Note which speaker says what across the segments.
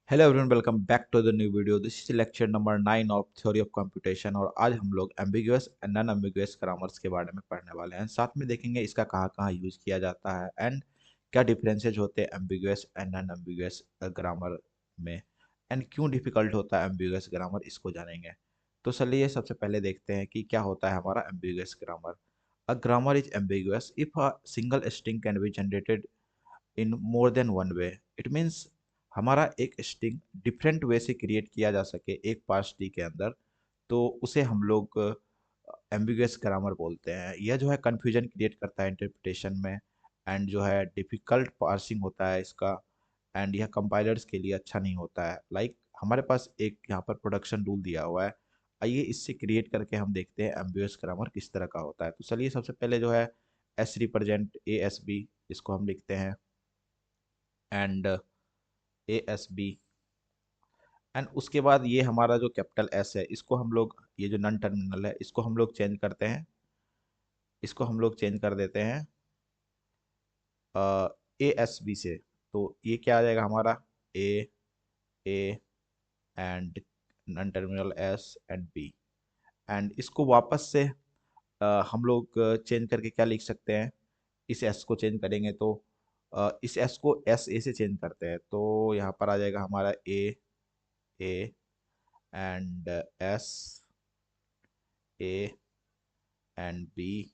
Speaker 1: Hello everyone, welcome back to the new video. This is lecture number 9 of theory of computation. और आज हम लोग ambiguous and non ambiguous grammars के बारे में पढ़ने वाले हैं। साथ में देखेंगे इसका कहाँ कहाँ यूज किया जाता है एंड क्या डिफरेंसेज होते हैं ambiguous and non ambiguous grammar में, एंड क्यों डिफिकल्ट होता है एम्बिगुअस ग्रामर, इसको जानेंगे। तो चलिए सबसे पहले देखते हैं कि क्या होता है हमारा ambiguous grammar. A grammar is ambiguous if a single string can be generated in more than one way. It means हमारा एक स्ट्रिंग डिफरेंट वे से क्रिएट किया जा सके एक पार्स टी के अंदर, तो उसे हम लोग एम्बिगुअस ग्रामर बोलते हैं। यह जो है कन्फ्यूजन क्रिएट करता है इंटरप्रिटेशन में, एंड जो है डिफ़िकल्ट पार्सिंग होता है इसका, एंड यह कंपाइलर्स के लिए अच्छा नहीं होता है। हमारे पास एक यहाँ पर प्रोडक्शन रूल दिया हुआ है। आइए इससे क्रिएट करके हम देखते हैं एम्बिगुअस ग्रामर किस तरह का होता है। तो चलिए सबसे पहले जो है S represent A S B, इसको हम लिखते हैं, and A S B. And उसके बाद ये हमारा जो कैपिटल एस है, इसको हम लोग, ये जो नन टर्मिनल है, इसको हम लोग चेंज करते हैं, इसको हम लोग चेंज कर देते हैं ए एस बी से। तो ये क्या आ जाएगा हमारा A, A and none terminal S and B. And इसको वापस से हम लोग चेंज करके क्या लिख सकते हैं, इस एस को चेंज करेंगे तो इस एस को एस ए से चेंज करते हैं, तो यहाँ पर आ जाएगा हमारा A and S, A and B,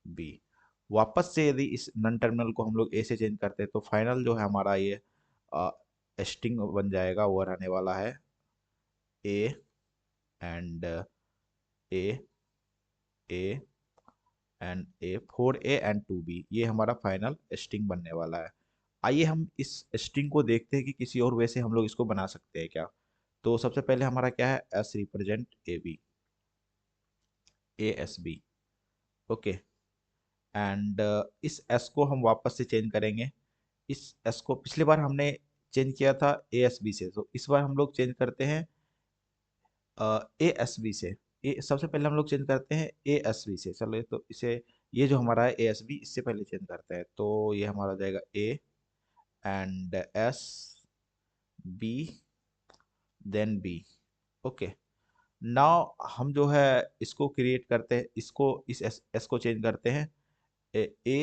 Speaker 1: B. वापस से यदि इस नन टर्मिनल को हम लोग ए से चेंज करते हैं तो फाइनल जो है हमारा ये स्ट्रिंग बन जाएगा, वो रहने वाला है ए and A, A and A, 4A and 2B। ये हमारा फाइनल स्ट्रिंग बनने वाला है। आइए हम इस स्ट्रिंग को देखते हैं कि किसी और वे से हम लोग इसको बना सकते हैं क्या। तो सबसे पहले हमारा क्या है, S represent A B, A S B. Okay, and इस एस को हम वापस से चेंज करेंगे। इस एस को पिछली बार हमने चेंज किया था ए एस बी से, तो इस बार हम लोग चेंज करते हैं ए एस बी से। सबसे पहले हम लोग चेंज करते हैं ए एस बी से। चलो तो इसे, ये जो हमारा है ए एस बी, इससे पहले चेंज करते हैं, तो ये हमारा हो जाएगा A and S, B, then B. Okay, now हम जो है इसको क्रिएट करते हैं, इसको इस एस को चेंज करते हैं ए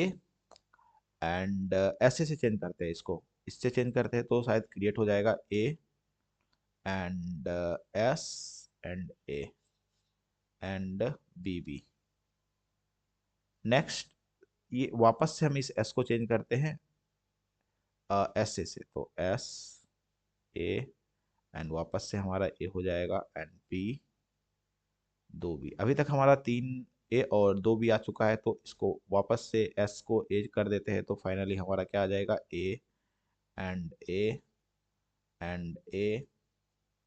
Speaker 1: एंड ऐसे से चेंज करते हैं, इसको इससे चेंज करते हैं तो शायद क्रिएट हो जाएगा A and S and A and B B. Next, ये वापस से हम इस एस को चेंज करते हैं एस से, तो एस, ए एंड वापस से हमारा ए हो जाएगा एंड बी, दो बी। अभी तक हमारा तीन ए और दो बी आ चुका है, तो इसको वापस से एस को ए कर देते हैं, तो फाइनली हमारा क्या आ जाएगा, A and A and A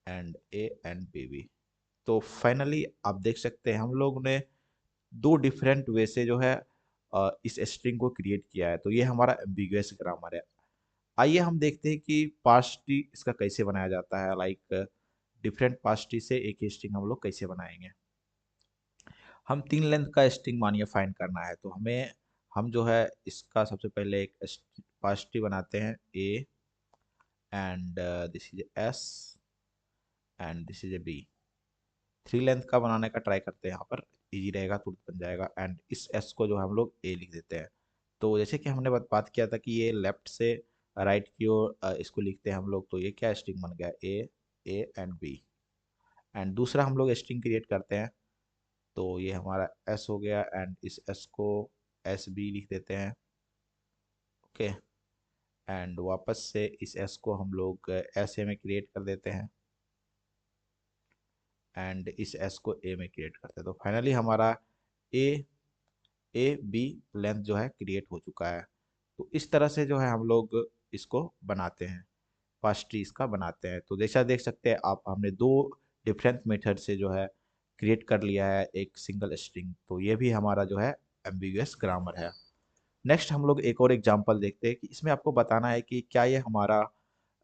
Speaker 1: and A and B B. तो फाइनली आप देख सकते हैं हम लोग ने दो डिफरेंट वे से जो है इस स्ट्रिंग को क्रिएट किया है। तो ये हमारा एम्बिगुअस ग्रामर है। आइए हम देखते हैं कि पार्स ट्री इसका कैसे बनाया जाता है। डिफरेंट पार्स ट्री से एक ही स्ट्रिंग हम लोग कैसे बनाएंगे। हम तीन लेंथ का स्ट्रिंग मानिए फाइंड करना है, तो हम जो है इसका सबसे पहले एक पार्स ट्री बनाते हैं, A and this is S and this is A B. Three length का बनाने का ट्राई करते हैं, यहाँ पर इजी रहेगा, तुरंत बन जाएगा। एंड इस एस को जो हम लोग ए लिख देते हैं। तो जैसे कि हमने बात किया था कि ये लेफ्ट से राइट की ओर इसको लिखते हैं हम लोग, तो ये क्या स्ट्रिंग बन गया, ए एंड बी। एंड दूसरा हम लोग स्ट्रिंग क्रिएट करते हैं, तो ये हमारा एस हो गया, एंड इस एस को एस बी लिख देते हैं। ओके, एंड वापस से इस एस को हम लोग एस ए में क्रिएट कर देते हैं, एंड इस एस को ए में क्रिएट करते हैं। तो फाइनली हमारा ए ए बी लेंथ जो है क्रिएट हो चुका है। तो इस तरह से जो है हम लोग इसको बनाते हैं, फर्स्ट ट्री इसका बनाते हैं। तो जैसा देख सकते हैं आप, हमने दो डिफरेंट मेथड से जो है क्रिएट कर लिया है एक सिंगल स्ट्रिंग। तो ये भी हमारा जो है एम्बिगुअस ग्रामर है। नेक्स्ट हम लोग एक और एग्जांपल देखते हैं कि इसमें आपको बताना है कि क्या ये हमारा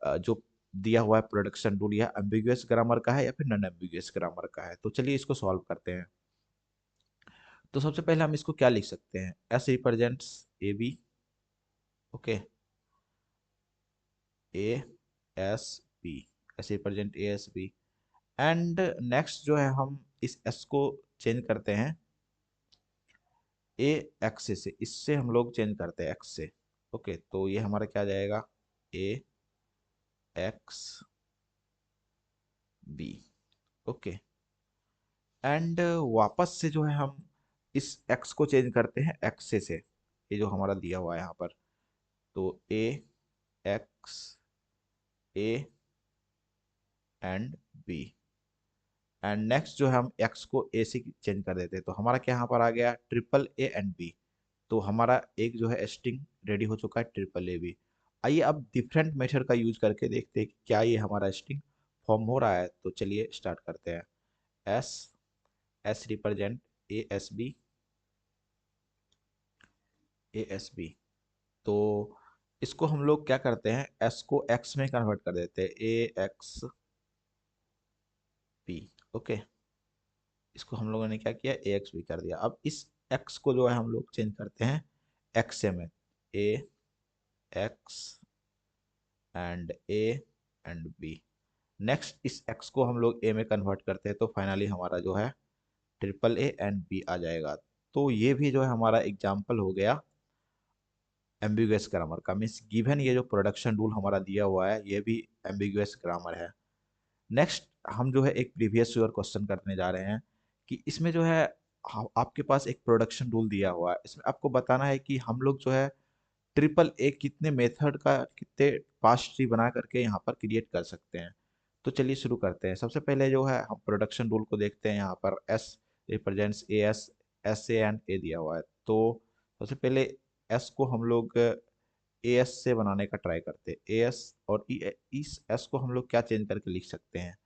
Speaker 1: जो दिया हुआ है प्रोडक्शन रूल, यह एम्बिगुअस ग्रामर का है या फिर नॉन एम्बिगुअस ग्रामर का है। तो चलिए इसको सॉल्व करते हैं। तो सबसे पहले हम इसको क्या लिख सकते हैं, S represents A B. Okay, A S B. S represent A S B. And next जो है हम इस एस को चेंज करते हैं ए एक्स से, इससे हम लोग चेंज करते हैं एक्स से। ओके, तो ये हमारा क्या आ जाएगा, ए एक्स बी। ओके, एंड वापस से जो है हम इस x को चेंज करते हैं एक्स से, ये जो हमारा दिया हुआ है यहाँ पर। तो A X A and B, and next जो है हम x को a से चेंज कर देते हैं, तो हमारा क्या यहाँ पर आ गया, ट्रिपल ए एंड बी। तो हमारा एक जो है स्ट्रिंग रेडी हो चुका है, ट्रिपल ए बी। आइए अब डिफरेंट मेथड का यूज करके देखते हैं कि क्या ये हमारा स्ट्रिंग फॉर्म हो रहा है। तो चलिए स्टार्ट करते हैं। S, S represent A S B, A S B. तो इसको हम लोग क्या करते हैं, एस को एक्स में कन्वर्ट कर देते हैं, ए एक्स बी। ओके, इसको हम लोगों ने क्या किया, ए एक्स बी कर दिया। अब इस एक्स को जो है हम लोग चेंज करते हैं एक्स से में, A X and A and B. Next इस एक्स को हम लोग ए में कन्वर्ट करते हैं, तो फाइनली हमारा जो है ट्रिपल ए एंड बी आ जाएगा। तो ये भी जो है हमारा एग्जाम्पल हो गया एम्बिगुअस ग्रामर का। मीन्स गिवन ये जो प्रोडक्शन रूल हमारा दिया हुआ है, ये भी एम्बिगुअस ग्रामर है। नेक्स्ट हम जो है एक प्रीवियस ईयर क्वेश्चन करने जा रहे हैं कि इसमें जो है आपके पास एक प्रोडक्शन रूल दिया हुआ है, इसमें आपको बताना है कि हम लोग जो है ट्रिपल ए कितने मेथड का, कितने पास ट्री बना करके यहाँ पर क्रिएट कर सकते हैं। तो चलिए शुरू करते हैं। सबसे पहले जो है हम प्रोडक्शन रूल को देखते हैं। यहाँ पर S represents A S, S A and A दिया हुआ है। तो सबसे पहले एस को हम लोग ए एस से बनाने का ट्राई करते हैं, ए एस। और इस एस को हम लोग क्या चेंज करके लिख सकते हैं,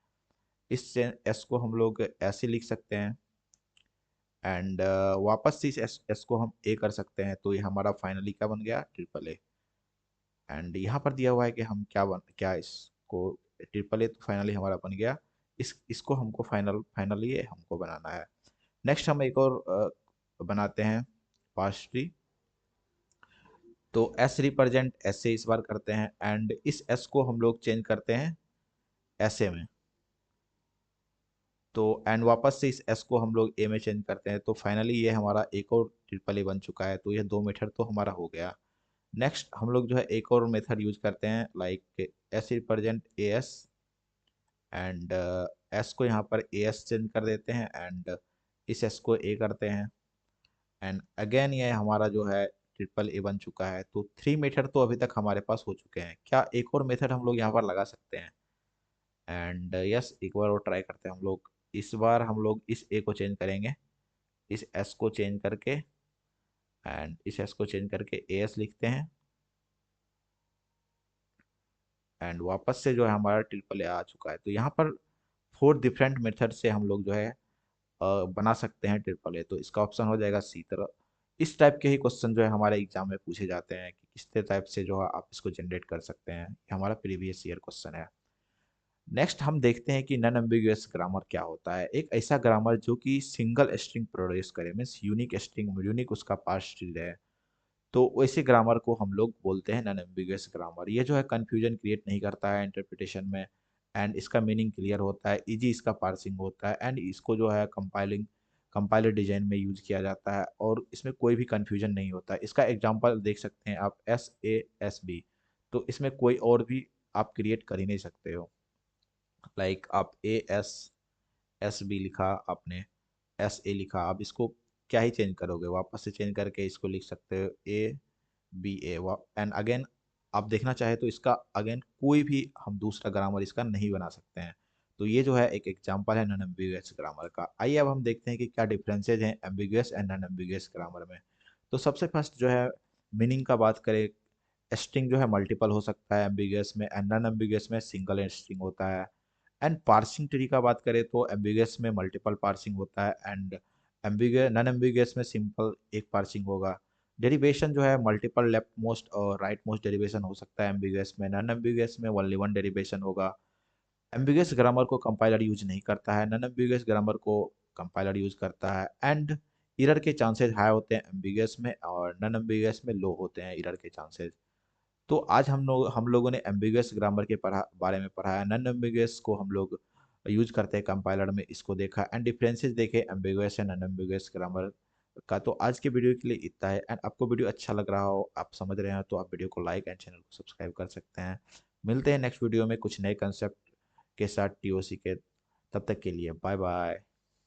Speaker 1: इस एस को हम लोग ऐसे लिख सकते हैं, एंड वापस से इस एस को हम ए कर सकते हैं। तो ये हमारा फाइनली क्या बन गया, ट्रिपल ए। एंड यहाँ पर दिया हुआ है कि हम क्या इसको ट्रिपल ए, तो फाइनली हमारा बन गया। इसको हमको फाइनली ये हमको बनाना है। नेक्स्ट हम एक और बनाते हैं पार्स ट्री। तो एस रिप्रेजेंट एस से इस बार करते हैं, एंड इस एस को हम लोग चेंज करते हैं ऐसे में। तो एंड वापस से इस एस को हम लोग ए में चेंज करते हैं, तो फाइनली ये हमारा एक और ट्रिपल ए बन चुका है। तो ये दो मेथड तो हमारा हो गया। नेक्स्ट हम लोग जो है एक और मेथड यूज करते हैं, like S represent A S, and S को यहाँ पर ए एस चेंज कर देते हैं, एंड इस एस को ए करते हैं, एंड अगेन ये हमारा जो है ट्रिपल ए बन चुका है। तो थ्री मेथड तो अभी तक हमारे पास हो चुके हैं। क्या एक और मेथड हम लोग यहाँ पर लगा सकते हैं? एंड यस, एक बार और ट्राई करते हैं हम लोग। इस बार हम लोग इस ए को चेंज करेंगे, इस एस को चेंज करके, एंड इस एस को चेंज करके ए एस लिखते हैं, एंड वापस से जो है हमारा ट्रिपल ए आ चुका है। तो यहाँ पर फोर डिफरेंट मेथड से हम लोग जो है बना सकते हैं ट्रिपल ए। तो इसका ऑप्शन हो जाएगा सी तरह। इस टाइप के ही क्वेश्चन जो है हमारे एग्जाम में पूछे जाते हैं कि किस टाइप से जो है आप इसको जनरेट कर सकते हैं। ये हमारा प्रीवियस ईयर क्वेश्चन है। नेक्स्ट हम देखते हैं कि नॉन एम्बिगुअस ग्रामर क्या होता है। एक ऐसा ग्रामर जो कि सिंगल स्ट्रिंग प्रोड्यूस करे, मीन्स यूनिक स्ट्रिंग, यूनिक उसका पार्स ट्री है। तो वैसे ग्रामर को हम लोग बोलते हैं नॉन एम्बिगुअस ग्रामर। ये जो है कंफ्यूजन क्रिएट नहीं करता है इंटरप्रिटेशन में, एंड इसका मीनिंग क्लियर होता है, इजी इसका पार्सिंग होता है, एंड इसको जो है कंपाइलर डिजाइन में यूज किया जाता है, और इसमें कोई भी कंफ्यूजन नहीं होता है। इसका एग्जांपल देख सकते हैं आप, एस ए एस बी। तो इसमें कोई और भी आप क्रिएट कर ही नहीं सकते हो। लाइक आप ए एस एस बी लिखा, आपने एस ए लिखा, आप इसको क्या ही चेंज करोगे, वापस से चेंज करके इसको लिख सकते हो A B A. And again आप देखना चाहे तो इसका अगेन कोई भी हम दूसरा ग्रामर इसका नहीं बना सकते हैं। तो ये जो है एक एग्जांपल है नॉन एम्बिगुअस ग्रामर का। आइए अब हम देखते हैं कि क्या डिफरेंसेज हैं ambiguous and non ambiguous grammar में। तो सबसे फर्स्ट जो है मीनिंग का बात करें, स्ट्रिंग जो है मल्टीपल हो सकता है एम्बिगुअस में, एंड नॉन एम्बिगुअस में सिंगल स्ट्रिंग होता है। एंड पार्सिंग ट्री का बात करें तो एम्बिगुअस में मल्टीपल पार्सिंग होता है, एंड एम्बिगुअस नॉन एम्बिगुअस में सिंपल एक पार्सिंग होगा। डेरिवेशन जो है मल्टीपल लेफ्ट मोस्ट और राइट मोस्ट डेरिवेशन हो सकता है एम्बिगुअस में, नॉन एम्बिगुअस में ओनली वन डेरिवेशन होगा। एम्बिगुअस ग्रामर को कंपाइलर यूज नहीं करता है, नॉन एम्बिगुअस ग्रामर को कंपाइलर यूज करता है। एंड एरर के चांसेस हाई होते हैं एम्बिगुअस में, और नॉन एम्बिगुअस में लो होते हैं एरर के चांसेस। तो आज हम लोगों ने एम्बिगुअस ग्रामर के बारे में पढ़ा है। नॉन एम्बिगुअस को हम लोग यूज करते हैं कंपाइलर में, इसको देखा एंड डिफरेंसेस देखे ambiguous and non ambiguous grammar का। तो आज के वीडियो के लिए इतना है। एंड आपको वीडियो अच्छा लग रहा हो, आप समझ रहे हो, तो आप वीडियो को लाइक एंड चैनल को सब्सक्राइब कर सकते हैं। मिलते हैं नेक्स्ट वीडियो में कुछ नए कंसेप्ट के साथ टीओसी के। तब तक के लिए बाय बाय।